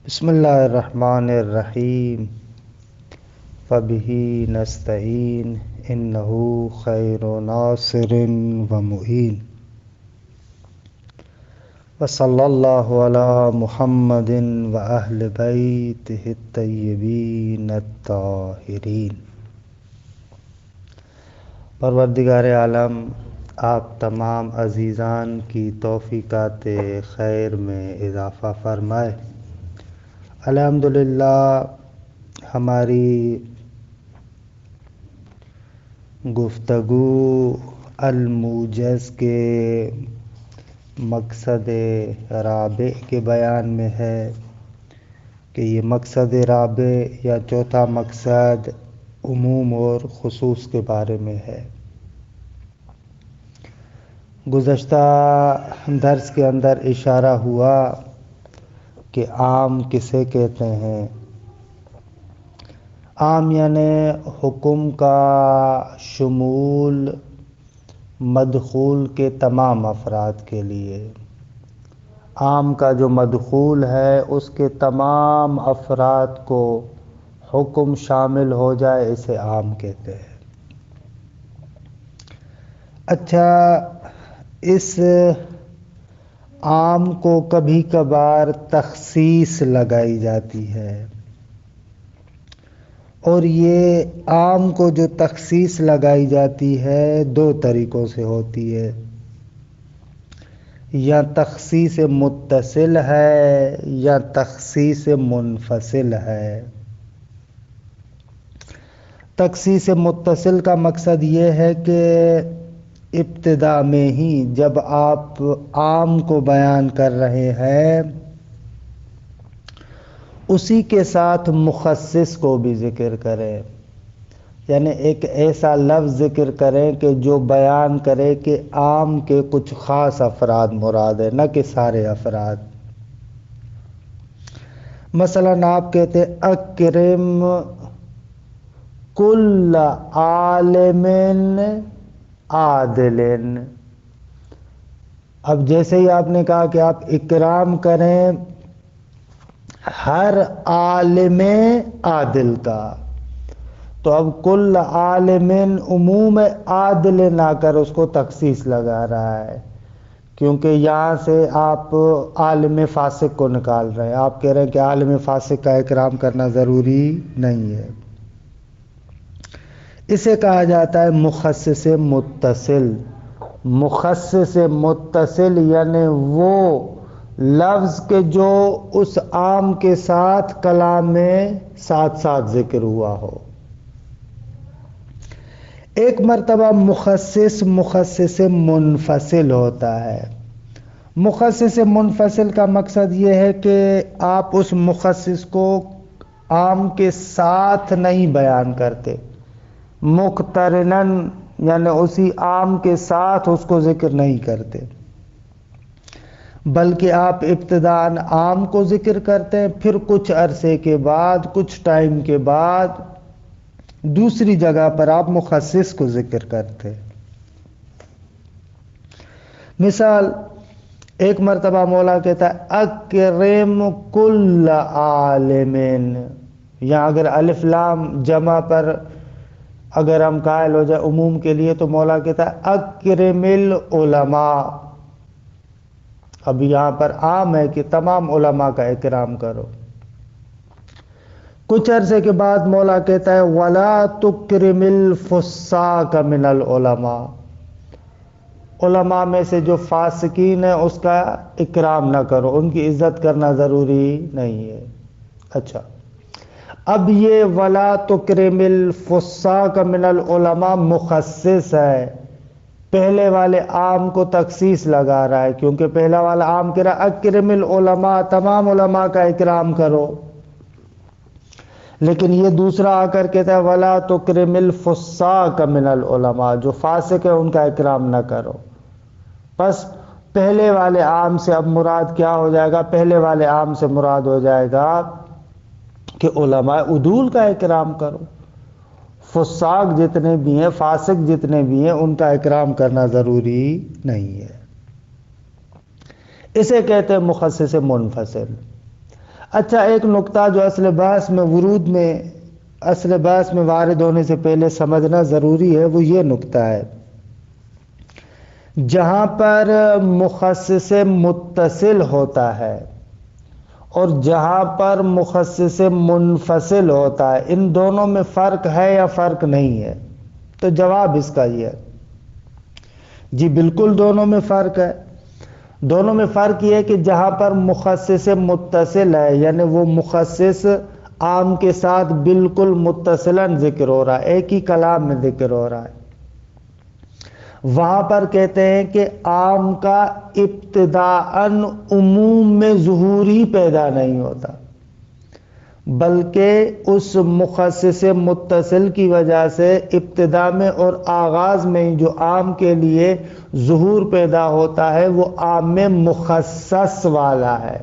بسم اللہ الرحمن الرحیم فبہ نستعین انہ خیر ناصر و معین وصلی اللہ علی محمد و اہل بیتہ الطیبین الطاہرین۔ پروردگار عالم آپ تمام عزیزان کی توفیقات خیر میں اضافہ فرمائے۔ الحمدللہ ہماری گفتگو الموجز کے مقصد رابع کے بیان میں ہے کہ یہ مقصد رابع یا چوتھا مقصد عموم اور خصوص کے بارے میں ہے۔ گزشتہ درس کے اندر اشارہ ہوا کہ عام کسے کہتے ہیں۔ عام یعنی حکم کا شمول مدخول کے تمام افراد کے لیے۔ عام کا جو مدخول ہے اس کے تمام افراد کو حکم شامل ہو جائے اسے عام کہتے ہیں۔ اچھا، اس عام کو کبھی کبھار تخصیص لگائی جاتی ہے، اور یہ عام کو جو تخصیص لگائی جاتی ہے دو طریقوں سے ہوتی ہے۔ یا تخصیص متصل ہے یا تخصیص منفصل ہے۔ تخصیص متصل کا مقصد یہ ہے کہ ابتدا میں ہی جب آپ عام کو بیان کر رہے ہیں اسی کے ساتھ مخصص کو بھی ذکر کریں، یعنی ایک ایسا لفظ ذکر کریں کہ جو بیان کرے کہ عام کے کچھ خاص افراد مراد ہے، نہ کہ سارے افراد۔ مثلا آپ کہتے ہیں اکرم کل عالم عادل۔ اب جیسے ہی آپ نے کہا کہ آپ اکرام کریں ہر عالم عادل کا، تو اب کل عالم عموم عادل نہ کر اس کو تخصیص لگا رہا ہے، کیونکہ یہاں سے آپ عالم فاسق کو نکال رہے ہیں۔ آپ کہہ رہے ہیں کہ عالم فاسق کا اکرام کرنا ضروری نہیں ہے۔ اسے کہا جاتا ہے مخصص متصل۔ مخصص متصل یعنی وہ لفظ کے جو اس عام کے ساتھ کلام میں ساتھ ساتھ ذکر ہوا ہو۔ ایک مرتبہ مخصص منفصل ہوتا ہے۔ مخصص منفصل کا مقصد یہ ہے کہ آپ اس مخصص کو عام کے ساتھ نہیں بیان کرتے، مقترناً یعنی اسی عام کے ساتھ اس کو ذکر نہیں کرتے، بلکہ آپ ابتداً عام کو ذکر کرتے ہیں، پھر کچھ عرصے کے بعد، کچھ ٹائم کے بعد دوسری جگہ پر آپ مخصص کو ذکر کرتے ہیں۔ مثال، ایک مرتبہ مولا کہتا ہے اکرم کل عالم۔ یہاں اگر الف لام جمع پر اگر ہم قائل ہو جائے عموم کے لیے تو مولا کہتا ہے اکرم العلماء۔ اب یہاں پر عام ہے کہ تمام علماء کا اکرام کرو۔ کچھ عرصے کے بعد مولا کہتا ہے وَلَا تُكْرِمِ الْفُسَّاقَ مِنَ الْعُلَمَاء۔ علماء میں سے جو فاسقین ہیں اس کا اکرام نہ کرو، ان کی عزت کرنا ضروری نہیں ہے۔ اچھا، اب یہ وَلَا تُكْرِمِ الْفُسَّاقَ مِنَ الْعُلَمَاء مخصص ہے، پہلے والے عام کو تخصیص لگا رہا ہے، کیونکہ پہلا والا عام کہہ رہا اکرم العلماء، تمام علماء کا اکرام کرو، لیکن یہ دوسرا آ کر کہتا ہے وَلَا تُكْرِمِ الْفُسَّاقَ مِنَ الْعُلَمَاء، جو فاسق ہے ان کا اکرام نہ کرو۔ بس پہلے والے عام سے اب مراد کیا ہو جائے گا؟ پہلے والے عام سے مراد ہو جائے گا کہ علماء عدول کا اکرام کرو، فساق جتنے بھی ہیں، فاسق جتنے بھی ہیں، ان کا اکرام کرنا ضروری نہیں ہے۔ اسے کہتے ہیں مخصص منفصل۔ اچھا، ایک نقطہ جو اصل بحث میں وارد ہونے سے پہلے سمجھنا ضروری ہے، وہ یہ نقطہ ہے، جہاں پر مخصص متصل ہوتا ہے اور جہاں پر مخصص منفصل ہوتا ہے، ان دونوں میں فرق ہے یا فرق نہیں ہے؟ تو جواب اس کا یہ ہے، جی بالکل دونوں میں فرق ہے۔ دونوں میں فرق یہ ہے کہ جہاں پر مخصص متصل ہے، یعنی وہ مخصص عام کے ساتھ بالکل متصلاً ذکر ہو رہا ہے، ایک ہی کلام میں ذکر ہو رہا ہے، وہاں پر کہتے ہیں کہ عام کا ابتداءً عموم میں ظہور ہی پیدا نہیں ہوتا، بلکہ اس مخصص متصل کی وجہ سے ابتدا میں اور آغاز میں جو عام کے لیے ظہور پیدا ہوتا ہے وہ عام میں مخصص والا ہے،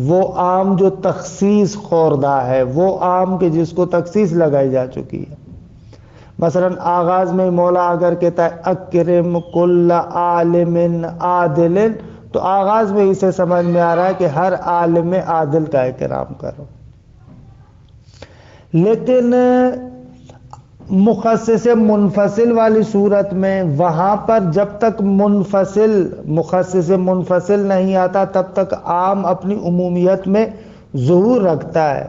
وہ عام جو تخصیص خوردہ ہے، وہ عام کے جس کو تخصیص لگائی جا چکی ہے۔ مثلا آغاز میں مولا اگر کہتا ہے اکرم کل عالم عادل، تو آغاز میں اسے سمجھ میں آ رہا ہے کہ ہر عالم عادل کا اکرام کرو، لیکن مخصص منفصل والی صورت میں وہاں پر جب تک مخصص منفصل نہیں آتا تب تک عام اپنی عمومیت میں ظہور رکھتا ہے۔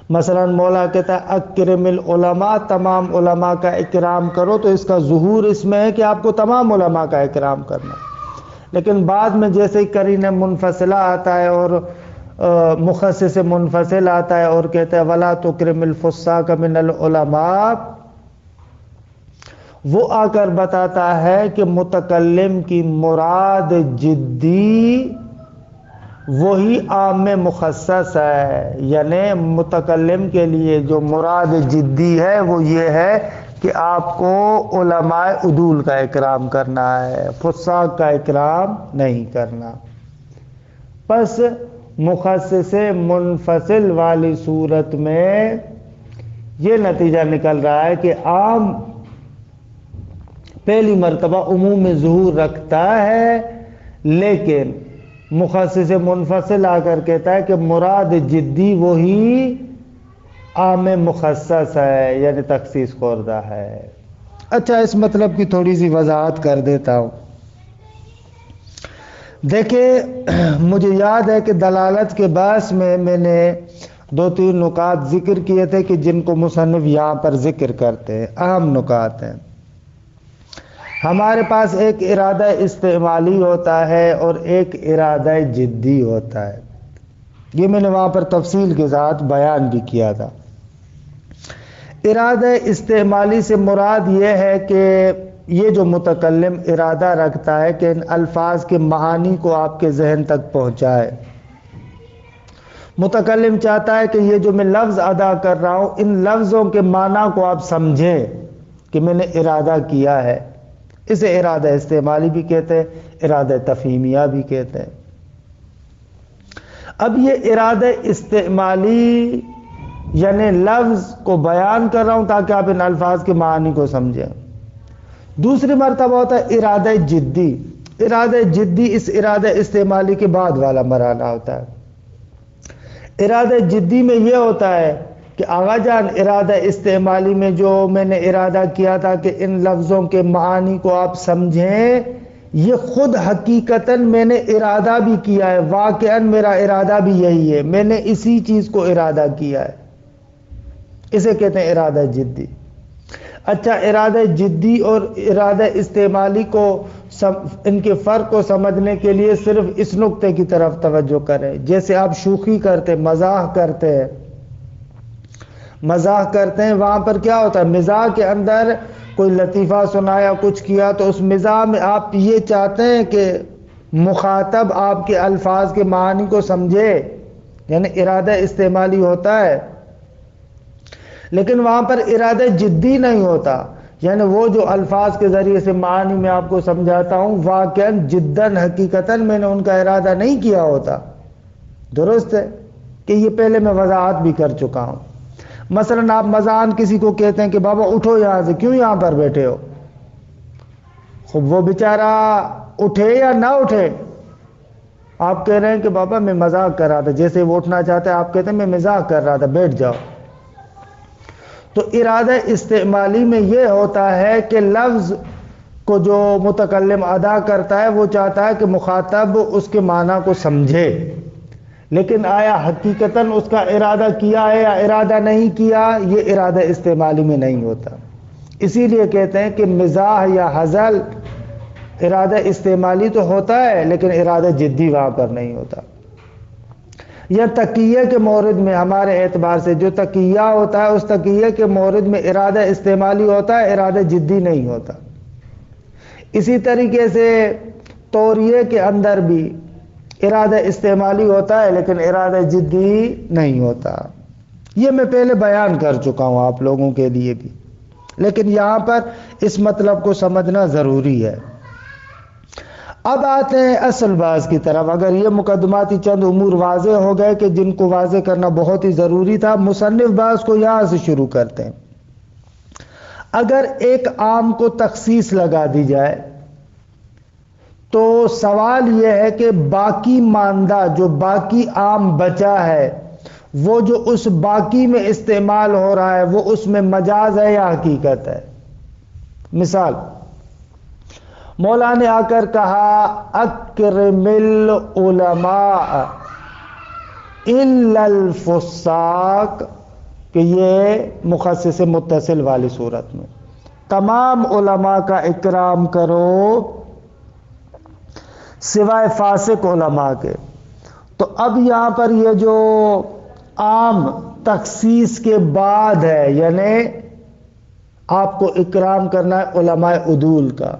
مثلا مولا کہتا ہے اکرم العلماء، تمام علماء کا اکرام کرو، تو اس کا ظہور اس میں ہے کہ آپ کو تمام علماء کا اکرام کرنا ہے، لیکن بعد میں جیسے ہی قرینہ منفصلہ آتا ہے اور مخصص منفصل آتا ہے اور کہتا ہے ولا تکرم الفساق من العلماء، وہ آ کر بتاتا ہے کہ متکلم کی مراد جدی وہی عام میں مخصص ہے، یعنی متکلم کے لیے جو مراد جدی ہے وہ یہ ہے کہ آپ کو علماء عدول کا اکرام کرنا ہے، فساق کا اکرام نہیں کرنا۔ پس مخصص منفصل والی صورت میں یہ نتیجہ نکل رہا ہے کہ عام پہلی مرتبہ عموم میں ظہور رکھتا ہے، لیکن مخصص منفصل آ کر کہتا ہے کہ مراد جدی وہی عام مخصص ہے، یعنی تخصیص خوردہ ہے۔ اچھا، اس مطلب کی تھوڑی سی وضاحت کر دیتا ہوں۔ دیکھیں، مجھے یاد ہے کہ دلالت کے بحث میں نے 2-3 نکات ذکر کیے تھے کہ جن کو مصنف یہاں پر ذکر کرتے ہیں، اہم نکات ہیں۔ ہمارے پاس ایک ارادہ استعمالی ہوتا ہے اور ایک ارادہ جدی ہوتا ہے، یہ میں نے وہاں پر تفصیل کے ساتھ بیان بھی کیا تھا۔ ارادہ استعمالی سے مراد یہ ہے کہ یہ جو متکلم ارادہ رکھتا ہے کہ ان الفاظ کے معانی کو آپ کے ذہن تک پہنچائے، متکلم چاہتا ہے کہ یہ جو میں لفظ ادا کر رہا ہوں ان لفظوں کے معنی کو آپ سمجھیں کہ میں نے ارادہ کیا ہے، اسے ارادہ استعمالی بھی کہتے ہیں، ارادہ تفہیمیہ بھی کہتے ہیں۔ اب یہ ارادہ استعمالی یعنی لفظ کو بیان کر رہا ہوں تاکہ آپ ان الفاظ کے معانی کو سمجھیں۔ دوسری مرتبہ ہوتا ہے ارادہ جدی۔ ارادہ جدی اس ارادہ استعمالی کے بعد والا مرحلہ ہوتا ہے۔ ارادہ جدی میں یہ ہوتا ہے کہ آغا جان ارادہ استعمالی میں جو میں نے ارادہ کیا تھا کہ ان لفظوں کے معانی کو آپ سمجھیں، یہ خود حقیقتاً میں نے ارادہ بھی کیا ہے، واقعاً میرا ارادہ بھی یہی ہے، میں نے اسی چیز کو ارادہ کیا ہے، اسے کہتے ہیں ارادہ جدی۔ اچھا، ارادہ جدی اور ارادہ استعمالی کو ان کے فرق کو سمجھنے کے لیے صرف اس نقطے کی طرف توجہ کریں، جیسے آپ شوخی کرتے، مزاح کرتے ہیں، وہاں پر کیا ہوتا ہے، مزاح کے اندر کوئی لطیفہ سنایا، کچھ کیا، تو اس مزاح میں آپ یہ چاہتے ہیں کہ مخاطب آپ کے الفاظ کے معنی کو سمجھے، یعنی ارادہ استعمالی ہوتا ہے، لیکن وہاں پر ارادہ جدی نہیں ہوتا، یعنی وہ جو الفاظ کے ذریعے سے معنی میں آپ کو سمجھاتا ہوں واقعاً جداً حقیقتاً میں نے ان کا ارادہ نہیں کیا ہوتا۔ درست ہے کہ یہ پہلے میں وضاحت بھی کر چکا ہوں۔ مثلا آپ مزاحاً کسی کو کہتے ہیں کہ بابا اٹھو یہاں سے، کیوں یہاں پر بیٹھے ہو؟ خب وہ بیچارہ اٹھے یا نہ اٹھے، آپ کہہ رہے ہیں کہ بابا میں مذاق کر رہا تھا، جیسے وہ اٹھنا چاہتے ہیں آپ کہتے ہیں میں مذاق کر رہا تھا، بیٹھ جاؤ. تو ارادہ استعمالی میں یہ ہوتا ہے کہ لفظ کو جو متکلم ادا کرتا ہے وہ چاہتا ہے کہ مخاطب اس کے معنی کو سمجھے، لیکن آیا حقیقتاً اس کا ارادہ کیا ہے یا ارادہ نہیں کیا، یہ ارادہ استعمالی میں نہیں ہوتا. اسی لیے کہتے ہیں کہ مزاح یا ہزل ارادہ استعمالی تو ہوتا ہے لیکن ارادہ جدی وہاں پر نہیں ہوتا. یا تقیہ کے مورد میں ہمارے اعتبار سے جو تقیہ ہوتا ہے اس تقیہ کے مورد میں ارادہ استعمالی ہوتا ہے، ارادہ جدی نہیں ہوتا. اسی طریقے سے توریے کے اندر بھی ارادہ استعمالی ہوتا ہے لیکن ارادہ جدی نہیں ہوتا. یہ میں پہلے بیان کر چکا ہوں آپ لوگوں کے لیے بھی، لیکن یہاں پر اس مطلب کو سمجھنا ضروری ہے. اب آتے ہیں اصل بات کی طرف. اگر یہ مقدماتی چند امور واضح ہو گئے کہ جن کو واضح کرنا بہت ہی ضروری تھا، مصنف بات کو یہاں سے شروع کرتے ہیں. اگر ایک عام کو تخصیص لگا دی جائے تو سوال یہ ہے کہ باقی ماندہ جو باقی عام بچا ہے وہ جو اس باقی میں استعمال ہو رہا ہے وہ اس میں مجاز ہے یا حقیقت ہے. مثال مولا نے آ کر کہا اکرم العلماء الا الفساق، کہ یہ مخصص متصل والی صورت میں تمام علماء کا اکرام کرو سوائے فاسق علماء کے. تو اب یہاں پر یہ جو عام تخصیص کے بعد ہے، یعنی آپ کو اکرام کرنا ہے علماء عدول کا،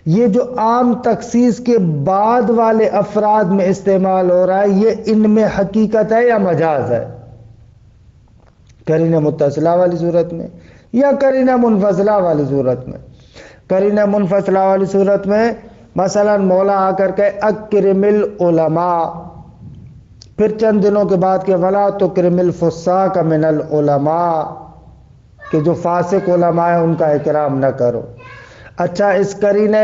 یہ جو عام تخصیص کے بعد والے افراد میں استعمال ہو رہا ہے یہ ان میں حقیقت ہے یا مجاز ہے؟ قرینہ متصلہ والی صورت میں یا قرینہ منفصلہ والی صورت میں؟ قرینہ منفصلہ والی صورت میں مثلا مولا آ کر کہ اکرم العلماء، پھر چند دنوں کے بعد کہ ولا تکرم الفساق من العلماء، کہ جو فاسق علماء ہیں ان کا اکرام نہ کرو. اچھا، اس قرینے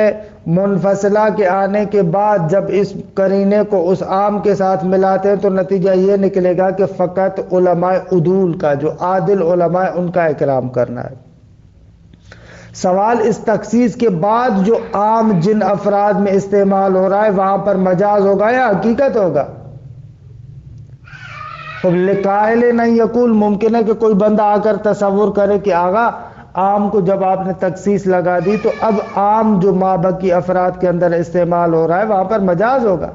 منفصلہ کے آنے کے بعد جب اس قرینے کو اس عام کے ساتھ ملاتے ہیں تو نتیجہ یہ نکلے گا کہ فقط علماء عدول کا، جو عادل علماء ان کا اکرام کرنا ہے. سوال اس تخصیص کے بعد جو عام جن افراد میں استعمال ہو رہا ہے وہاں پر مجاز ہوگا یا حقیقت ہوگا؟ اب لقائل نہیں یقول، ممکن ہے کہ کوئی بندہ آ کر تصور کرے کہ آغا عام کو جب آپ نے تخصیص لگا دی تو اب عام جو مابقی افراد کے اندر استعمال ہو رہا ہے وہاں پر مجاز ہوگا،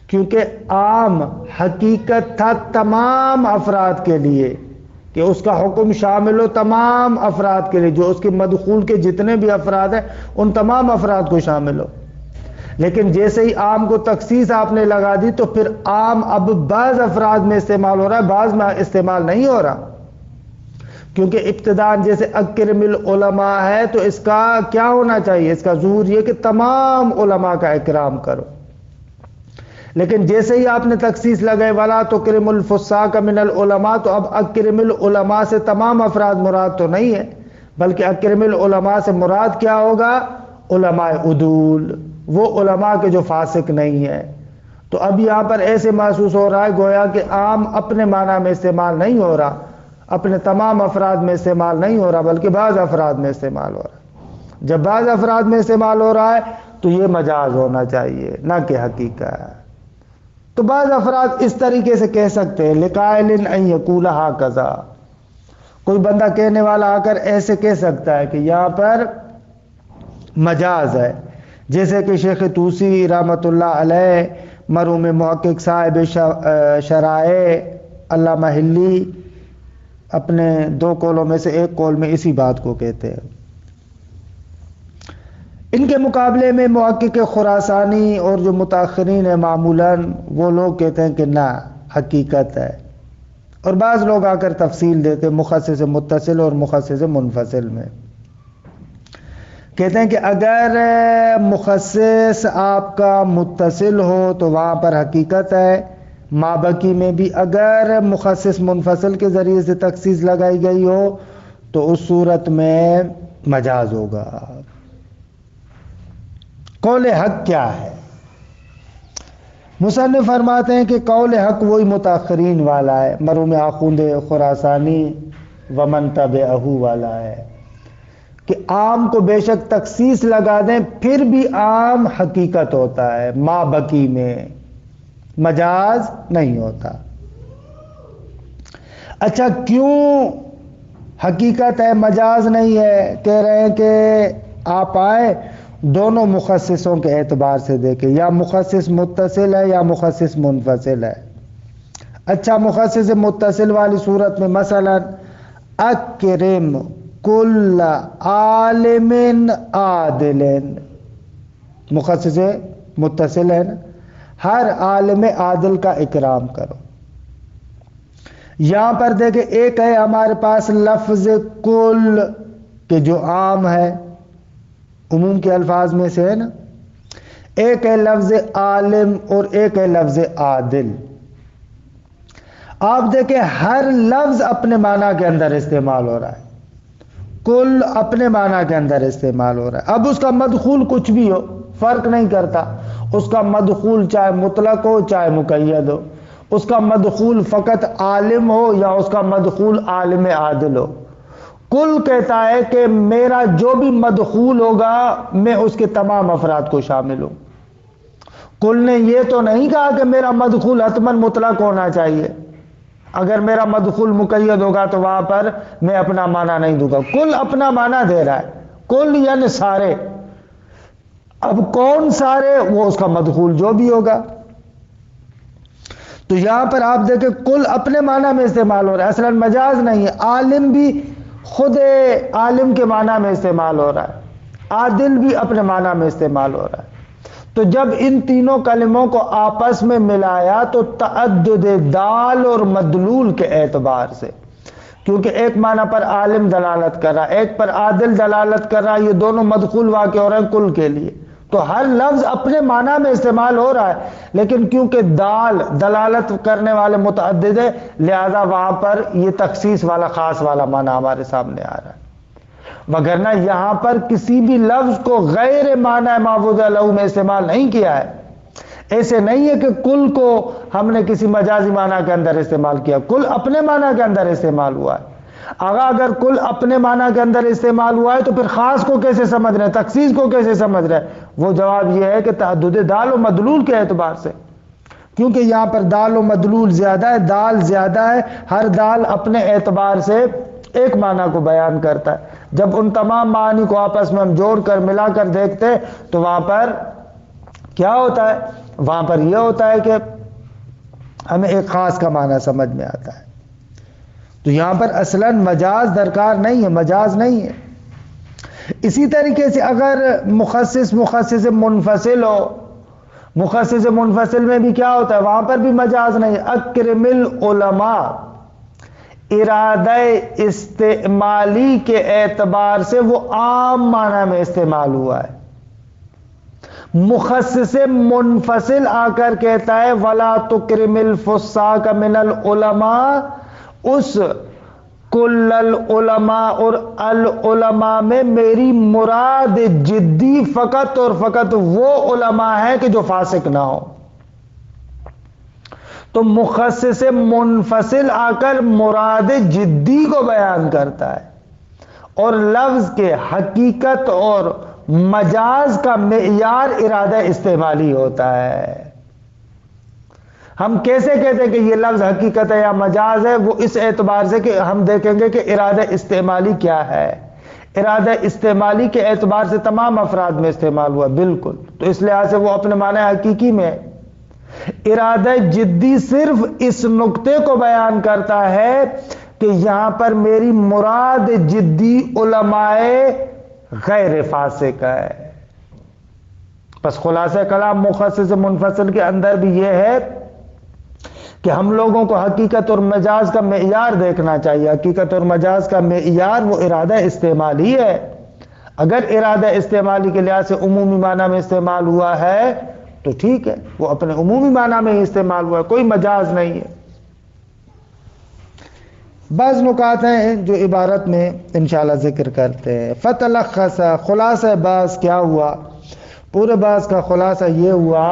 کیونکہ عام حقیقت تھا تمام افراد کے لیے کہ اس کا حکم شامل ہو تمام افراد کے لیے، جو اس کے مدخول کے جتنے بھی افراد ہیں ان تمام افراد کو شامل ہو. لیکن جیسے ہی عام کو تخصیص آپ نے لگا دی تو پھر عام اب بعض افراد میں استعمال ہو رہا ہے، بعض میں استعمال نہیں ہو رہا، کیونکہ ابتداءً جیسے اکرم العلماء ہے تو اس کا کیا ہونا چاہیے؟ اس کا ظہور یہ کہ تمام علماء کا اکرام کرو. لیکن جیسے ہی آپ نے تخصیص لگائے ولا تکرم الفساق من العلماء، تو اب اکرم العلماء سے تمام افراد مراد تو نہیں ہے، بلکہ اکرم العلماء سے مراد کیا ہوگا؟ علماء عدول، وہ علماء کے جو فاسق نہیں ہے. تو اب یہاں پر ایسے محسوس ہو رہا ہے گویا کہ عام اپنے معنی میں استعمال نہیں ہو رہا، اپنے تمام افراد میں استعمال نہیں ہو رہا، بلکہ بعض افراد میں استعمال ہو رہا ہے. جب بعض افراد میں استعمال ہو رہا ہے تو یہ مجاز ہونا چاہیے نہ کہ حقیقت. تو بعض افراد اس طریقے سے کہہ سکتے ہیں لقائل ان یقول ھکذا، کوئی بندہ کہنے والا آ کر ایسے کہہ سکتا ہے کہ یہاں پر مجاز ہے، جیسے کہ شیخ طوسی رحمۃ اللہ علیہ، مرحوم محقق صاحب شرائع علامہ حلی اپنے 2 قولوں میں سے ایک قول میں اسی بات کو کہتے ہیں. ان کے مقابلے میں محقق خراسانی اور جو متاخرین ہیں معمولاً وہ لوگ کہتے ہیں کہ نہ، حقیقت ہے. اور بعض لوگ آ کر تفصیل دیتے مخصص متصل اور مخصص منفصل میں، کہتے ہیں کہ اگر مخصص آپ کا متصل ہو تو وہاں پر حقیقت ہے مابقی میں بھی، اگر مخصص منفصل کے ذریعے سے تخصیص لگائی گئی ہو تو اس صورت میں مجاز ہوگا. قول حق کیا ہے؟ مصنف فرماتے ہیں کہ قول حق وہی متاخرین والا ہے، مرحوم آخوند خراسانی ومن تبعہ والا ہے، کہ عام کو بے شک تخصیص لگا دیں پھر بھی عام حقیقت ہوتا ہے، ما بقی میں مجاز نہیں ہوتا۔ اچھا کیوں حقیقت ہے مجاز نہیں ہے؟ کہہ رہے ہیں کہ آپ آئے دونوں مخصصوں کے اعتبار سے دیکھیں، یا مخصص متصل ہے یا مخصص منفصل ہے۔ اچھا مخصص متصل والی صورت میں مثلا اکرم کل عالم عادل، مخصص متصل ہے نا، ہر عالم عادل کا اکرام کرو۔ یہاں پر دیکھیں ایک ہے ہمارے پاس لفظ کل کہ جو عام ہے، عموم کے الفاظ میں سے ہے نا، ایک ہے لفظ عالم اور ایک ہے لفظ عادل۔ آپ دیکھیں ہر لفظ اپنے معنی کے اندر استعمال ہو رہا ہے، کل اپنے معنی کے اندر استعمال ہو رہا ہے۔ اب اس کا مدخول کچھ بھی ہو فرق نہیں کرتا، اس کا مدخول چاہے مطلق ہو چاہے مقید ہو، اس کا مدخول فقط عالم ہو یا اس کا مدخول عالم عادل ہو۔ کل کہتا ہے کہ میرا جو بھی مدخول ہوگا میں اس کے تمام افراد کو شامل ہوں۔ کل نے یہ تو نہیں کہا کہ میرا مدخول حتماً مطلق ہونا چاہیے، اگر میرا مدخول مقید ہوگا تو وہاں پر میں اپنا معنی نہیں دوں گا۔ کل اپنا معنی دے رہا ہے، کل یعنی سارے۔ اب کون سارے؟ وہ اس کا مدخول جو بھی ہوگا۔ تو یہاں پر آپ دیکھیں کل اپنے معنی میں استعمال ہو رہا ہے، اصلا مجاز نہیں ہے۔ عالم بھی خود عالم کے معنی میں استعمال ہو رہا ہے، عادل بھی اپنے معنی میں استعمال ہو رہا ہے۔ تو جب ان تینوں کلموں کو آپس میں ملایا تو تعدد دال اور مدلول کے اعتبار سے، کیونکہ ایک معنی پر عالم دلالت کر رہا ہے ایک پر عادل دلالت کر رہا ہے، یہ دونوں مدخول واقع ہو رہے ہیں کل کے لیے، تو ہر لفظ اپنے معنی میں استعمال ہو رہا ہے، لیکن کیونکہ دال دلالت کرنے والے متعدد ہے لہذا وہاں پر یہ تخصیص والا خاص والا معنی ہمارے سامنے آ رہا ہے۔ وگرنہ یہاں پر کسی بھی لفظ کو غیر معنی معبود لہو میں استعمال نہیں کیا ہے۔ ایسے نہیں ہے کہ کل کو ہم نے کسی مجازی معنی کے اندر استعمال کیا، کل اپنے معنی کے اندر استعمال ہوا ہے۔ اگر کل اپنے معنی کے اندر استعمال ہوا ہے تو پھر خاص کو کیسے سمجھ رہے ہیں، تخصیص کو کیسے سمجھ رہے ہیں؟ وہ جواب یہ ہے کہ تعدد دال و مدلول کے اعتبار سے، کیونکہ یہاں پر دال و مدلول زیادہ ہے، دال زیادہ ہے، ہر دال اپنے اعتبار سے ایک معنی کو بیان کرتا ہے۔ جب ان تمام معانی کو آپس میں ہم جوڑ کر ملا کر دیکھتے تو وہاں پر کیا ہوتا ہے؟ وہاں پر یہ ہوتا ہے کہ ہمیں ایک خاص کا معنی سمجھ میں آتا ہے۔ تو یہاں پر اصلاً مجاز درکار نہیں ہے، مجاز نہیں ہے۔ اسی طریقے سے اگر مخصص منفصل ہو، مخصص منفصل میں بھی کیا ہوتا ہے؟ وہاں پر بھی مجاز نہیں ہے۔ اکرم العلماء ارادہ استعمالی کے اعتبار سے وہ عام معنی میں استعمال ہوا ہے۔ مخصص منفصل آ کر کہتا ہے وَلَا تُكْرِمِ الْفُسَّاقَ مِنَ الْعُلَمَاء، اس کل العلماء اور العلماء میں میری مراد جدی فقط اور فقط وہ علماء ہیں کہ جو فاسق نہ ہو۔ تو مخصص منفصل آ کر مراد جدی کو بیان کرتا ہے، اور لفظ کے حقیقت اور مجاز کا معیار ارادہ استعمالی ہوتا ہے۔ ہم کیسے کہتے ہیں کہ یہ لفظ حقیقت ہے یا مجاز ہے؟ وہ اس اعتبار سے کہ ہم دیکھیں گے کہ ارادہ استعمالی کیا ہے۔ ارادہ استعمالی کے اعتبار سے تمام افراد میں استعمال ہوا، بالکل، تو اس لحاظ سے وہ اپنے معنی حقیقی میں ہے۔ ارادہ جدی صرف اس نقطے کو بیان کرتا ہے کہ یہاں پر میری مراد جدی علماء غیر فاسق ہے۔ بس خلاصہ کلام مخصص منفصل کے اندر بھی یہ ہے کہ ہم لوگوں کو حقیقت اور مجاز کا معیار دیکھنا چاہیے۔ حقیقت اور مجاز کا معیار وہ ارادہ استعمالی ہے۔ اگر ارادہ استعمالی کے لحاظ سے عمومی معنی میں استعمال ہوا ہے تو ٹھیک ہے، وہ اپنے عمومی معنی میں ہی استعمال ہوا ہے، کوئی مجاز نہیں ہے۔ بعض نکات ہیں جو عبارت میں انشاءاللہ ذکر کرتے ہیں۔ فتلخص، خلاصہ بحث کیا ہوا؟ پورے بحث کا خلاصہ یہ ہوا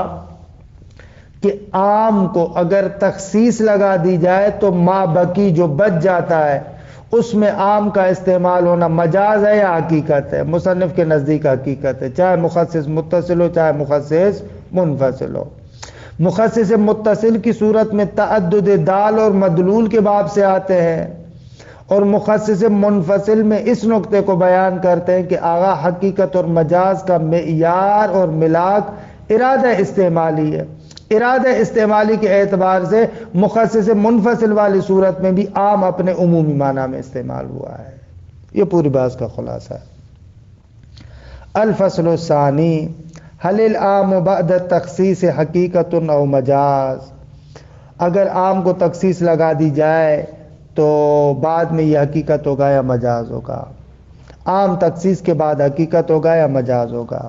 کہ عام کو اگر تخصیص لگا دی جائے تو ما بقی جو بچ جاتا ہے اس میں عام کا استعمال ہونا مجاز ہے یا حقیقت ہے؟ مصنف کے نزدیک حقیقت ہے، چاہے مخصص متصل ہو چاہے مخصص منفصل ہو۔ مخصص متصل کی صورت میں تعدد دال اور مدلول کے باب سے آتے ہیں، اور مخصص منفصل میں اس نقطے کو بیان کرتے ہیں کہ آغا حقیقت اور مجاز کا معیار اور ملاک ارادہ استعمالی ہے۔ ارادہ استعمالی کے اعتبار سے مخصص منفصل والی صورت میں بھی عام اپنے عمومی معنی میں استعمال ہوا ہے۔ یہ پوری بات کا خلاصہ ہے۔ الفصل الثانی هل العام بعد التخصیص حقیقت او مجاز؟ اگر عام کو تخصیص لگا دی جائے تو بعد میں یہ حقیقت ہوگا یا مجاز ہوگا؟ عام تخصیص کے بعد حقیقت ہوگا یا مجاز ہوگا؟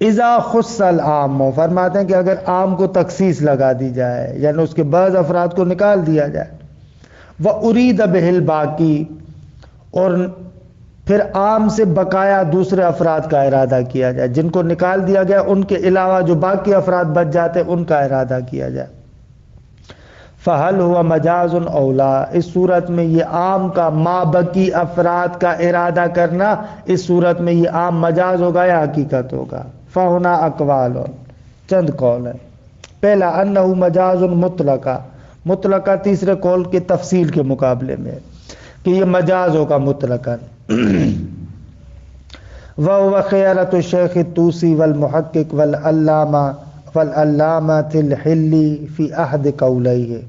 اذا خص العام، فرماتے ہیں کہ اگر عام کو تخصیص لگا دی جائے یعنی اس کے بعض افراد کو نکال دیا جائے، وَأُرِيدَ بِهِ الْبَاقِي، اور پھر عام سے بقایا دوسرے افراد کا ارادہ کیا جائے، جن کو نکال دیا گیا ان کے علاوہ جو باقی افراد بچ جاتے ان کا ارادہ کیا جائے، فَهَلْ هُوَ مَجَازٌ أَوْ لَا، اس صورت میں یہ عام کا ما بقی افراد کا ارادہ کرنا اس صورت میں یہ عام مجاز ہوگا یا حقیقت ہوگا؟ فَهُنَا أَقْوَالٌ، چند قول ہیں۔ پہلا انہو مجاز مطلقہ، مطلقہ تیسرے قول کے تفصیل کے مقابلے میں کہ یہ مجاز ہوگا مطلقاً۔ وَهُوَ خِيَرَةُ الشیخ الطوسی والمحقق والعلامۃ الحلی فی احد قولیہ،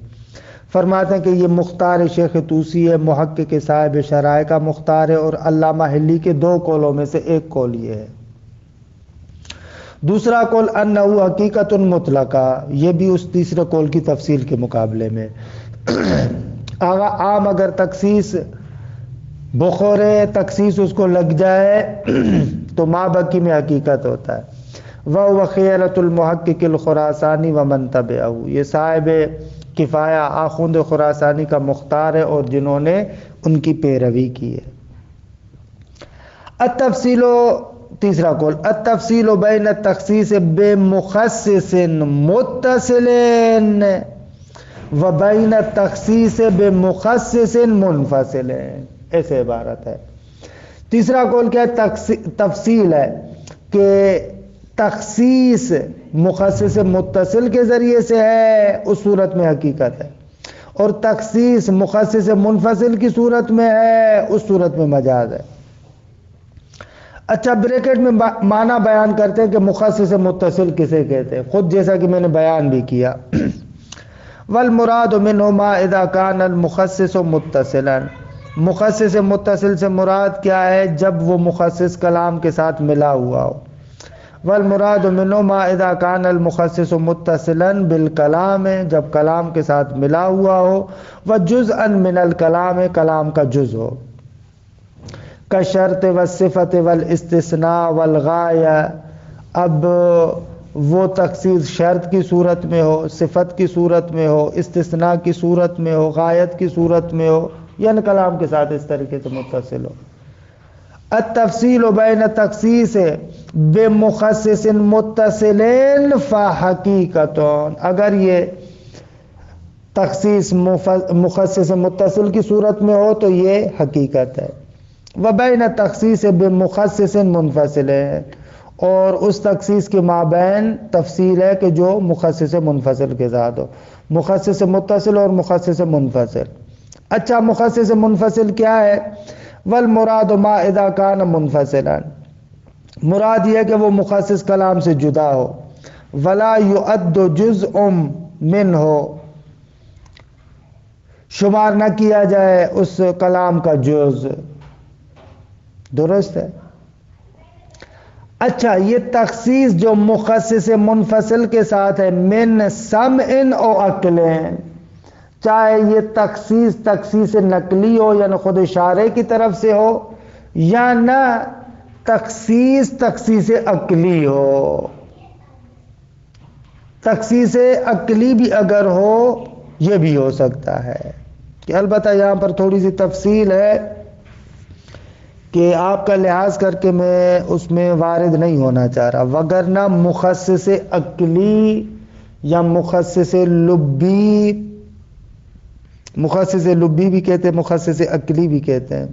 فرماتے ہیں کہ یہ مختار شیخ طوسی ہے، محقق صاحب شرائع کا مختار ہے، اور علامہ حلی کے دو قولوں میں سے ایک قول یہ ہے۔ دوسرا قول انہو حقیقت مطلقہ، یہ بھی اس تیسرے قول کی تفصیل کے مقابلے میں۔ عام اگر تخصیص بخورے تخصیص اس کو لگ جائے تو ما بقی میں حقیقت ہوتا ہے۔ وَهُوَ خِيَرَةُ الْمُحَقِّقِ الْخُرَاسَانِ وَمَنْ تَبِعَهُ، یہ صاحب کفایہ آخوند خراسانی کا مختار ہے اور جنہوں نے ان کی پیروی کی ہے۔ التفصیل، تیسرا قول التفصیل بین التخصیص بمخصص متصل و بین التخصیص بمخصص منفصل، ایسے عبارت ہے۔ تیسرا قول کیا ہے؟ تفصیل ہے کہ تخصیص مخصص متصل کے ذریعے سے ہے، اس صورت میں حقیقت ہے، اور تخصیص مخصص منفصل کی صورت میں ہے، اس صورت میں مجاز ہے۔ اچھا، بریکٹ میں معنی بیان کرتے ہیں کہ مخصص متصل کسے کہتے ہیں، خود جیسا کہ میں نے بیان بھی کیا۔ والمراد منہ ما اذا کان المخصص متصلا، مخصص متصل سے مراد کیا ہے؟ جب وہ مخصص کلام کے ساتھ ملا ہوا ہو۔ والمراد منہ ما اذا کان المخصص متصلا بالکلام، جب کلام کے ساتھ ملا ہوا ہو، وجزءا من الکلام، کلام کا جز ہو، کشرط والصفت والاستثناء والغایہ، اب وہ تخصیص شرط کی صورت میں ہو، صفت کی صورت میں ہو، استثناء کی صورت میں ہو، غایت کی صورت میں ہو، یعنی کلام کے ساتھ اس طریقے سے متصل ہو۔ التفصیل بین تخصیص بمخصص متصل فحقیقت، اگر یہ تخصیص مخصص متصل کی صورت میں ہو تو یہ حقیقت ہے۔ وبین تخصیص بمخصص منفصل، اور اس تخصیص کے مابین تفصیل ہے کہ جو مخصص منفصل کے ساتھ ہو، مخصص متصل اور مخصص منفصل۔ اچھا، مخصص منفصل کیا ہے؟ والمراد ما اذا کان منفصلا، مراد یہ کہ وہ مخصص کلام سے جدا ہو، ولا يعد جزء منہ، شمار نہ کیا جائے اس کلام کا جز، درست ہے۔ اچھا، یہ تخصیص جو مخصص منفصل کے ساتھ ہے، من سمع او عقل، چاہے یہ تخصیص نقلی ہو یعنی خود اشارے کی طرف سے ہو، یا نہ تخصیص عقلی ہو۔ تخصیص عقلی بھی اگر ہو یہ بھی ہو سکتا ہے، کہ البتہ یہاں پر تھوڑی سی تفصیل ہے کہ آپ کا لحاظ کر کے میں اس میں وارد نہیں ہونا چاہ رہا، وگرنہ مخصص عقلی یا مخصص لبی بھی کہتے ہیں، مخصص عقلی بھی کہتے ہیں،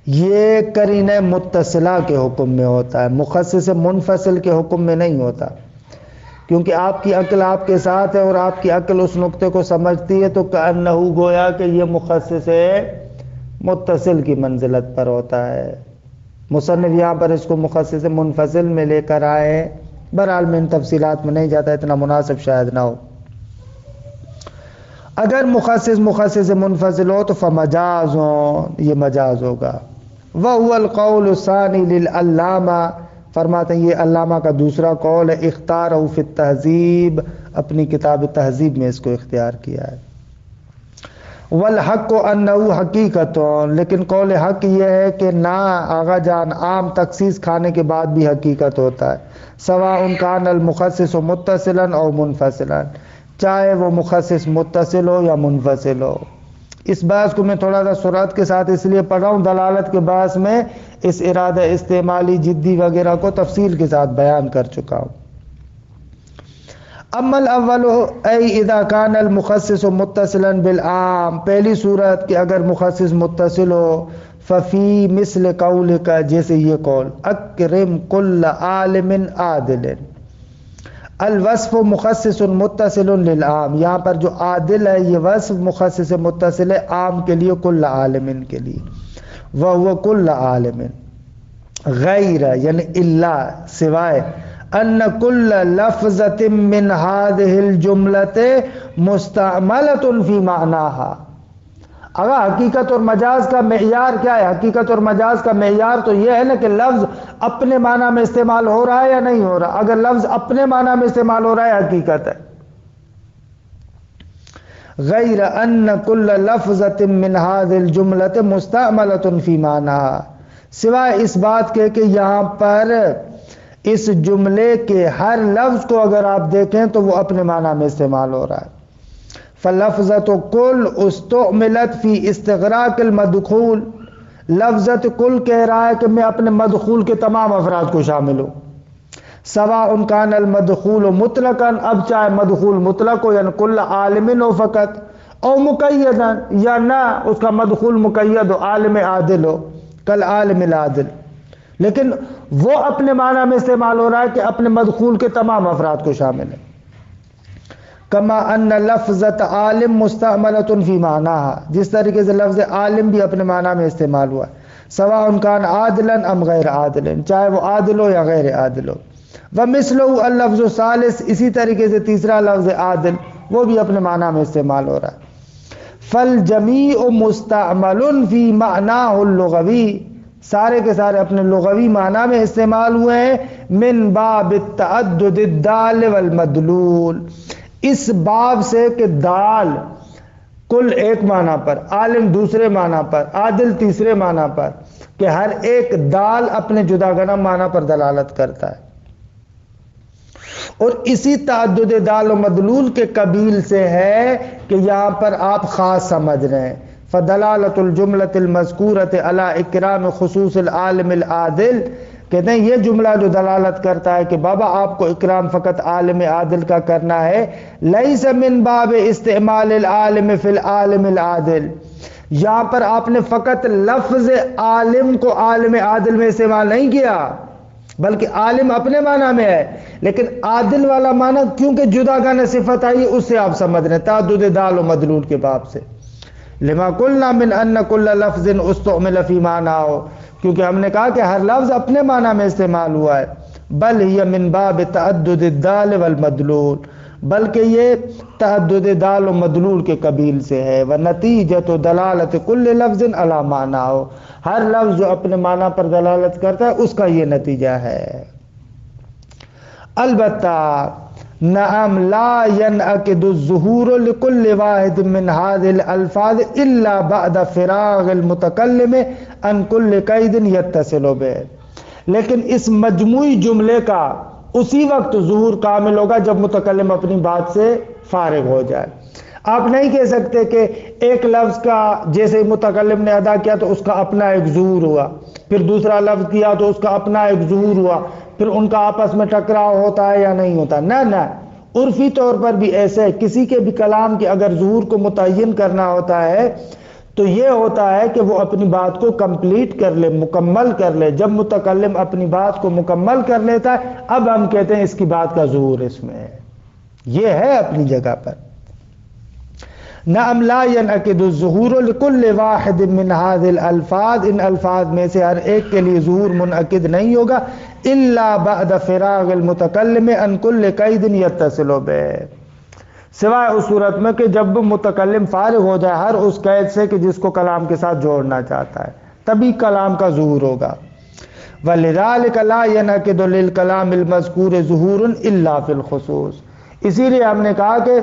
یہ قرینہ متصلہ کے حکم میں ہوتا ہے، مخصص منفصل کے حکم میں نہیں ہوتا، کیونکہ آپ کی عقل آپ کے ساتھ ہے اور آپ کی عقل اس نقطے کو سمجھتی ہے، تو کأنہ گویا کہ یہ مخصص متصل کی منزلت پر ہوتا ہے۔ مصنف یہاں پر اس کو مخصص منفصل میں لے کر آئے ہیں، بہرحال میں ان تفصیلات میں نہیں جاتا، اتنا مناسب شاید نہ ہو۔ اگر مخصص منفصل ہو تو فمجاز یہ مجاز ہوگا۔ وَهُوَ الْقَوْلُ الثَّانِي لِلْعَلَّامَةِ، فرماتے ہیں یہ علامہ کا دوسرا قول ہے، اختارہ فی التہذیب، اپنی کتاب تہذیب میں اس کو اختیار کیا ہے۔ والحق انہ حقیقت، لیکن قول حق یہ ہے کہ نہ آغا جان عام تخصیص کھانے کے بعد بھی حقیقت ہوتا ہے، سواء کان المخصص متصلا او منفصلا، چاہے وہ مخصص متصل ہو یا منفصل ہو۔ اس بحث کو میں تھوڑا سا سرعت کے ساتھ اس لیے پڑھ رہا ہوں، دلالت کے بحث میں اس ارادہ استعمالی جدی وغیرہ کو تفصیل کے ساتھ بیان کر چکا ہوں۔ اما الاول ای اذا کان المخصص متصلا بالعام، پہلی صورت کہ اگر مخصص متصل ہو، ففی مثل قولک، جیسے یہ قول، اکرم کل عالم عادل، الوصف مخصص متصل للعام، یہاں پر جو عادل ہے یہ وصف مخصص متصل ہے عام کے لیے، کل عالم کے لیے، وہو کل عالم، غیر یعنی الا سوائے، ان کل لفظۃ من هذه الجملۃ مستعملۃ فی معناها۔ اگر حقیقت اور مجاز کا معیار کیا ہے؟ حقیقت اور مجاز کا معیار تو یہ ہے نا کہ لفظ اپنے معنی میں استعمال ہو رہا ہے یا نہیں ہو رہا۔ اگر لفظ اپنے معنی میں استعمال ہو رہا ہے حقیقت ہے۔ غیر ان کل لفظۃ من هذه الجملۃ مستعملۃ فی معناها، سوائے اس بات کے کہ یہاں پر اس جملے کے ہر لفظ کو اگر آپ دیکھیں تو وہ اپنے معنی میں استعمال ہو رہا ہے۔ فلفظۃ کل استعملت فی استغراق المدخول، لفظت کل کہہ رہا ہے کہ میں اپنے مدخول کے تمام افراد کو شامل ہوں، سواء کان المدخول مطلقا، اب چاہے مدخول مطلق ہو یعنی کل عالم ہو فقط، او مقیدا یا نہ اس کا مدخول مقید ہو، عالم عادل ہو، کل عالم العادل، لیکن وہ اپنے معنی میں استعمال ہو رہا ہے کہ اپنے مدخول کے تمام افراد کو شامل ہے۔ کما ان لفظت عالم مستعملۃ فی معناها، جس طریقے سے لفظ عالم بھی اپنے معنی میں استعمال ہوا ہے، سواء کان عادلا ام غیر عادل، چاہے وہ عادل ہو یا غیر عادل ہو۔ ومثلہ اللفظ الثالث، اسی طریقے سے تیسرا لفظ عادل وہ بھی اپنے معنی میں استعمال ہو رہا ہے۔ فالجمیع مستعمل فی معناہ اللغوی، سارے کے سارے اپنے لغوی معنی میں استعمال ہوئے ہیں، من باب التعدد الدال والمدلول، اس باب سے کہ دال کل ایک معنی پر، عالم دوسرے معنی پر، عادل تیسرے معنی پر، کہ ہر ایک دال اپنے جداگانہ معنی پر دلالت کرتا ہے، اور اسی تعدد دال و مدلول کے قبیل سے ہے کہ یہاں پر آپ خاص سمجھ رہے ہیں۔ فدلالت الجملۃ المذکورۃ علی اکرام خصوص العالم العادل، کہتے ہیں یہ جملہ جو دلالت کرتا ہے کہ بابا آپ کو اکرام فقط عالم عادل کا کرنا ہے، لیس من باب استعمال العالم فی العالم العادل، یہاں پر آپ نے فقط لفظ عالم کو عالم عادل میں استعمال نہیں کیا، بلکہ عالم اپنے معنی میں ہے، لیکن عادل والا معنی کیونکہ جداگانہ صفت آئی اس سے آپ سمجھ رہے ہیں، تعدد دال و مدلول کے باب سے۔ لما قلنا من ان کل لفظ استعمل فی معناہ، کیونکہ ہم نے کہا کہ ہر لفظ اپنے معنی میں استعمال ہوا ہے، بل ہی من باب تعدد الدال والمدلول، بلکہ یہ تعدد دال و مدلول کے قبیل سے ہے۔ ونتیجۃ دلالت کل لفظ علی معناہ، ہر لفظ جو اپنے معنی پر دلالت کرتا ہے اس کا یہ نتیجہ ہے۔ البتہ نعم لا ينعقد الظہور لكل واحد من هذه الالفاظ الا بعد فراغ المتکلم عن كل قید يتصل به، لیکن اس مجموعی جملے کا اسی وقت ظہور کامل ہوگا جب متکلم اپنی بات سے فارغ ہو جائے۔ آپ نہیں کہہ سکتے کہ ایک لفظ کا جیسے متکلم نے ادا کیا تو اس کا اپنا ایک ظہور ہوا، پھر دوسرا لفظ کیا تو اس کا اپنا ایک ظہور ہوا، پھر ان کا آپس میں ٹکراؤ ہوتا ہے یا نہیں ہوتا، نہ عرفی طور پر بھی ایسے ہے، کسی کے بھی کلام کے اگر ظہور کو متعین کرنا ہوتا ہے تو یہ ہوتا ہے کہ وہ اپنی بات کو کمپلیٹ کر لے، مکمل کر لے۔ جب متکلم اپنی بات کو مکمل کر لیتا ہے اب ہم کہتے ہیں اس کی بات کا ظہور اس میں ہے، یہ ہے اپنی جگہ پر۔ نعم لا ينعقد الظہور لكل واحد من هذه الالفاظ، ان الفاظ میں سے ہر ایک کے لیے ظہور منعقد نہیں ہوگا الا بعد فراغ المتکلم عن كل قید يتصل به، سوائے اس صورت میں کہ جب متکلم فارغ ہو جائے ہر اس قید سے کہ جس کو کلام کے ساتھ جوڑنا چاہتا ہے، تبھی کلام کا ظہور ہوگا۔ وَلِذَلِكَ لَا يَنْعَقِدُ لِلْكَلَامِ الْمَذْكُورِ ظُهُورٌ إِلَّا فِي الْخُصُوصِ، اسی لیے ہم نے کہا کہ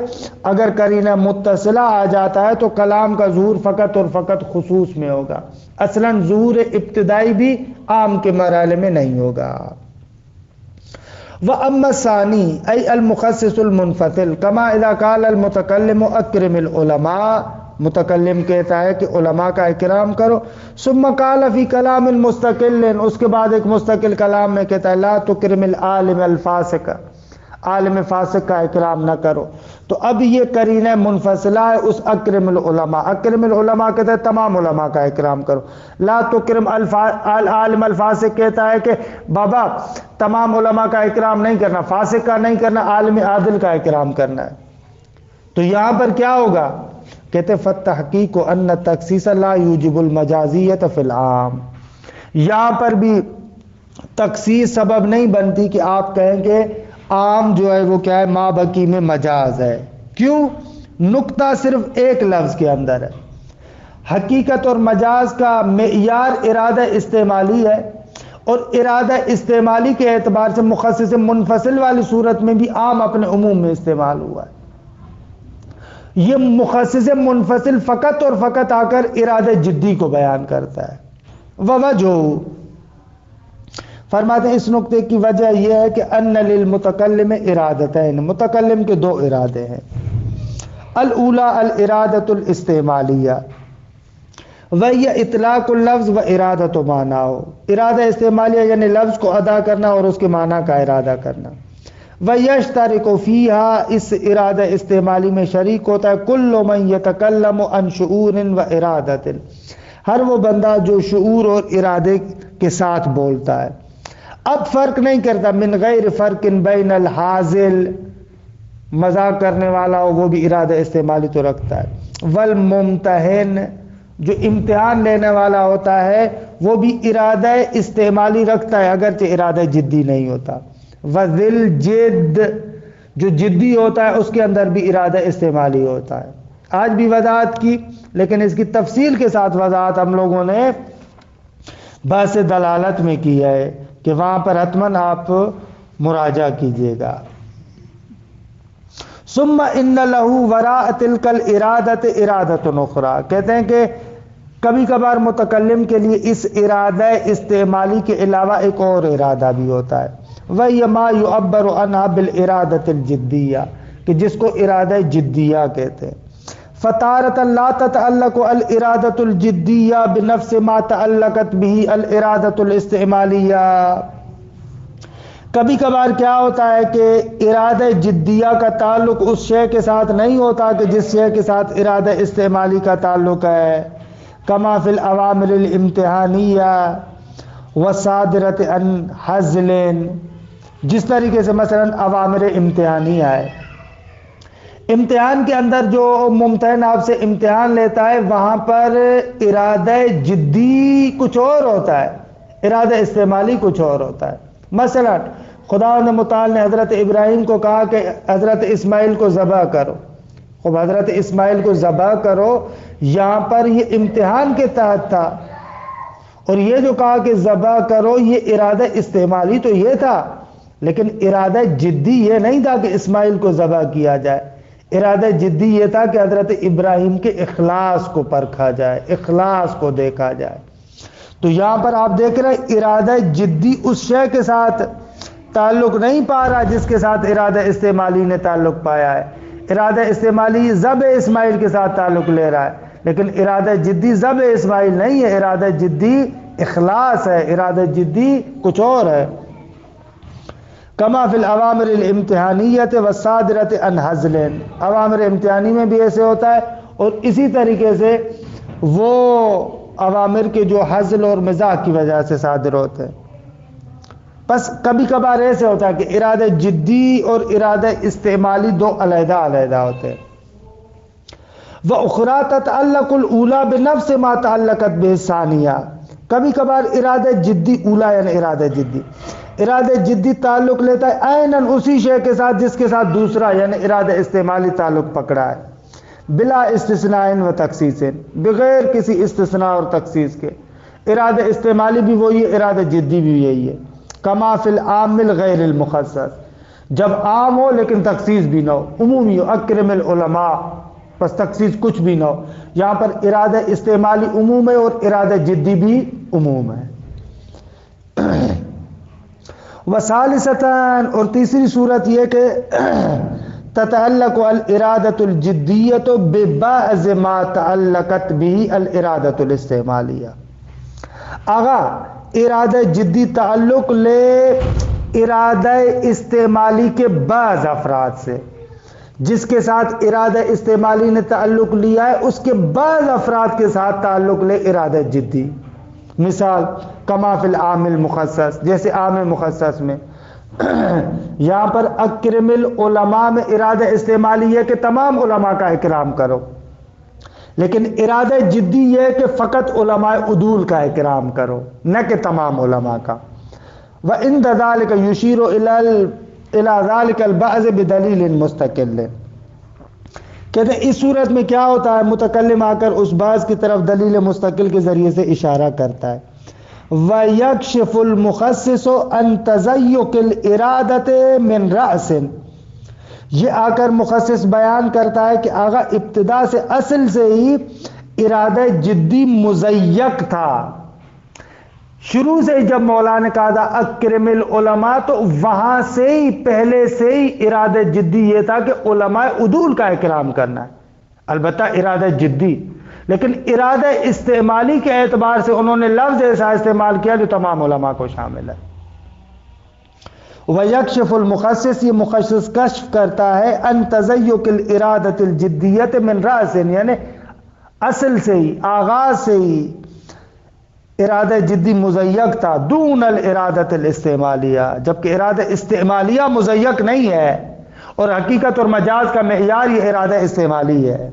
اگر قرینہ متصلہ آ جاتا ہے تو کلام کا ظہور فقط اور فقط خصوص میں ہوگا، اصلاً ظہور ابتدائی بھی عام کے مرحلے میں نہیں ہوگا۔ وَأَمَّا الثَّانِي أي المخصص المنفصل كما إذا قال المتكلم أكرم العلماء، متکلم کہتا ہے کہ علماء کا اکرام کرو، ثم قال فی کلام مستقل، اس کے بعد ایک مستقل کلام میں کہتا ہے لا تکرم العالم الفاسق، عالم فاسق کا اکرام نہ کرو، تو اب یہ قرینہ منفصلہ ہے اس اکرم العلماء۔ اکرم العلماء کہتا ہے تمام علماء کا اکرام کرو، لا تکرم العالم الفاسق کہتا ہے کہ بابا تمام علماء کا اکرام نہیں کرنا، فاسق کا نہیں کرنا، عالم عادل کا اکرام کرنا ہے۔ تو یہاں پر کیا ہوگا؟ کہتے فالتحقیق ان التخصیص لا یوجب المجازیت فی العام، یہاں پر بھی تخصیص سبب نہیں بنتی کہ آپ کہیں کہ عام جو ہے وہ کیا ہے ما بقی میں مجاز ہے، کیوں؟ نقطہ صرف ایک لفظ کے اندر ہے، حقیقت اور مجاز کا معیار ارادہ استعمالی ہے، اور ارادہ استعمالی کے اعتبار سے مخصص منفصل والی صورت میں بھی عام اپنے عموم میں استعمال ہوا ہے۔ یہ مخصص منفصل فقط اور فقط آ کر ارادہ جدی کو بیان کرتا ہے۔ ووجہ، فرماتے ہیں اس نقطے کی وجہ یہ ہے کہ ان للمتکلم ارادتین، متکلم کے دو ارادے ہیں، الاولی الارادۃ الاستعمالیہ وہی اطلاق اللفظ و ارادۃ معناہ، ارادہ استعمالیہ یعنی لفظ کو ادا کرنا اور اس کے معنی کا ارادہ کرنا۔ وَيَشْتَرِكُ فِيهَا، اس ارادہ استعمالی میں شریک ہوتا ہے کل من یتکلم عن شعور و ارادۃ، ہر وہ بندہ جو شعور اور ارادے کے ساتھ بولتا ہے۔ اب فرق نہیں کرتا من غیر فرق بین الحاضل، مذاق کرنے والا ہو وہ بھی ارادہ استعمالی تو رکھتا ہے، والممتحن، جو امتحان لینے والا ہوتا ہے وہ بھی ارادہ استعمالی رکھتا ہے اگرچہ ارادہ جدی نہیں ہوتا، وذل جد، جو جدی ہوتا ہے اس کے اندر بھی ارادہ استعمالی ہوتا ہے۔ آج بھی وضاحت کی، لیکن اس کی تفصیل کے ساتھ وضاحت ہم لوگوں نے بحث دلالت میں کی ہے کہ وہاں پر حتماً آپ مراجعہ کیجئے گا۔ ثم ان له وراء تلك الارادۃ ارادۃ اخرى، کہتے ہیں کہ کبھی کبھار متکلم کے لیے اس ارادہ استعمالی کے علاوہ ایک اور ارادہ بھی ہوتا ہے، وَهِيَ مَا يُعَبَّرُ عَنْهَا بِالْإِرَادَةِ الْجِدِّيَّةِ، کہ جس کو ارادہ جدیہ کہتے ہیں۔ فَتَارَةً لَا تَتَعَلَّقُ الْإِرَادَةُ الْجِدِّيَّةِ بِنَفْسِ مَا تَعَلَّقَتْ بِهِ الْإِرَادَةُ الْإِسْتِعْمَالِيَّةِ، کبھی کبھار کیا ہوتا ہے کہ ارادہ جدیہ کا تعلق اس شے کے ساتھ نہیں ہوتا کہ جس شے کے ساتھ ارادہ استعمالی کا تعلق ہے، کما فی الاوامر الامتحانیہ وصادرت عن حزل، جس طریقے سے مثلا اوامر امتحانیہ ہے، امتحان کے اندر جو ممتحن آپ سے امتحان لیتا ہے وہاں پر ارادہ جدی کچھ اور ہوتا ہے، ارادہ استعمالی کچھ اور ہوتا ہے۔ مثلا خدا متعال نے حضرت ابراہیم کو کہا کہ حضرت اسماعیل کو ذبح کرو، خب حضرت اسماعیل کو ذبح کرو یہاں پر یہ امتحان کے تحت تھا، اور یہ جو کہا کہ ذبح کرو یہ ارادہ استعمالی تو یہ تھا، لیکن ارادہ جدی یہ نہیں تھا کہ اسماعیل کو ذبح کیا جائے، ارادہ جدی یہ تھا کہ حضرت ابراہیم کے اخلاص کو پرکھا جائے، اخلاص کو دیکھا جائے۔ تو یہاں پر آپ دیکھ رہے ہیں ارادہ جدی اس شے کے ساتھ تعلق نہیں پا رہا جس کے ساتھ ارادہ استعمالی نے تعلق پایا ہے، ارادہ استعمالی ذبح اسماعیل کے ساتھ تعلق لے رہا ہے، لیکن ارادہ جدی ذبح اسماعیل نہیں ہے، ارادہ جدی اخلاص ہے، ارادہ جدی کچھ اور ہے۔ کما فی الاوامر الامتحانیت والصادرۃ عن حزل، اوامر امتحانی میں بھی ایسے ہوتا ہے اور اسی طریقے سے وہ اوامر کے جو حزل اور مزاح کی وجہ سے صادر ہوتے ہیں. بس کبھی کبھار ایسے ہوتا ہے کہ ارادہ جدی اور ارادہ استعمالی دو علیحدہ علیحدہ ہوتے ہیں. وَأُخْرَى تَتَعَلَّقُ الْأُولَى بِنَفْسِ مَا تَعَلَّقَتْ بِهِ الثَّانِيَةُ، کبھی کبھار ارادہ جدی اولا یعنی ارادہ جدی تعلق لیتا ہے عیناً اسی شے کے ساتھ جس کے ساتھ دوسرا یعنی ارادہ استعمالی تعلق پکڑا ہے، بلا استثناء و تخصیص، بغیر کسی استثناء اور تخصیص کے. ارادہ استعمالی بھی وہی ہے، ارادہ جدی بھی یہی ہے. کما فی العام غیر المخصص، جب عام ہو لیکن تخصیص بھی نہ ہو، عمومی ہو، اکرم العلماء بس تخصیص کچھ بھی نہ ہو. یہاں پر ارادہ استعمالی عموم ہے اور ارادہ جدی بھی عموم ہے. وثالثتاً، اور تیسری صورت یہ کہ تتعلق الارادۃ الجدیۃ ببعض ما تعلقت به الارادۃ الاستعمالیہ. آغا ارادہ جدی تعلق لے ارادہ استعمالی کے بعض افراد سے، جس کے ساتھ ارادہ استعمالی نے تعلق لیا ہے اس کے بعض افراد کے ساتھ تعلق لے ارادہ جدی. مثال کما فی العام المخصص، جیسے عام مخصص میں یہاں پر اکرم العلماء میں ارادہ استعمالی ہے کہ تمام علماء کا اکرام کرو، لیکن ارادہ جدی یہ ہے کہ فقط علماء عدول کا اکرام کرو نہ کہ تمام علماء کا. وَعِنْدَ ذَلِكَ يُشِيرُ إِلَى ذَلِكَ الْبَعْضِ بِدَلِيلٍ مُسْتَقِلٍ. کہتے ہیں اس صورت میں کیا ہوتا ہے، متکلم آ کر اس بعض کی طرف دلیل مستقل کے ذریعے سے اشارہ کرتا ہے. وَيَكْشِفُ الْمُخَصِّصُ عَنْ تَزَيُّقِ الْإِرَادَةِ مِنْ رَأْسٍ، یہ آ کر مخصص بیان کرتا ہے کہ آغا ابتدا سے اصل سے ہی ارادہ جدی مزیق تھا. شروع سے ہی جب مولا نے کہا تھا اکرم العلماء تو وہاں سے ہی پہلے سے ہی ارادہ جدی یہ تھا کہ علماء عدول کا اکرام کرنا ہے، البتہ ارادہ جدی. لیکن ارادہ استعمالی کے اعتبار سے انہوں نے لفظ ایسا استعمال کیا جو تمام علماء کو شامل ہے. وَيَكْشِفُ الْمُخَصِّص، یہ مخصص کشف کرتا ہے ان تزیق الارادۃ الجدیۃ من رأس، یعنی اصل سے ہی آغاز سے ہی ارادہ جدی مزیق تھا، دون الارادۃ الاستعمالیہ، جبکہ ارادہ استعمالیہ مزیق نہیں ہے اور حقیقت اور مجاز کا معیار یہ ارادہ استعمالی ہے.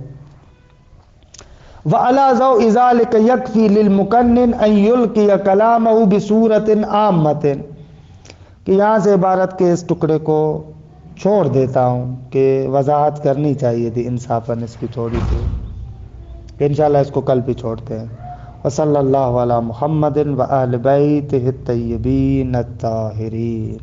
وَعَلَى ضَوْءِ ذَلِكَ يَكْفِي لِلْمُقَنِّنِ أَن يُلْقِيَ كَلَامَهُ بِصُورَةٍ عَامَّةٍ، کہ یہاں سے عبارت کے اس ٹکڑے کو چھوڑ دیتا ہوں کہ وضاحت کرنی چاہیے تھی انصافاً اس کی تھوڑی سی، کہ انشاءاللہ اس کو کل بھی چھوڑتے ہیں. وصلی اللہ علی محمد وآل بیتہ الطیبین الطاہرین.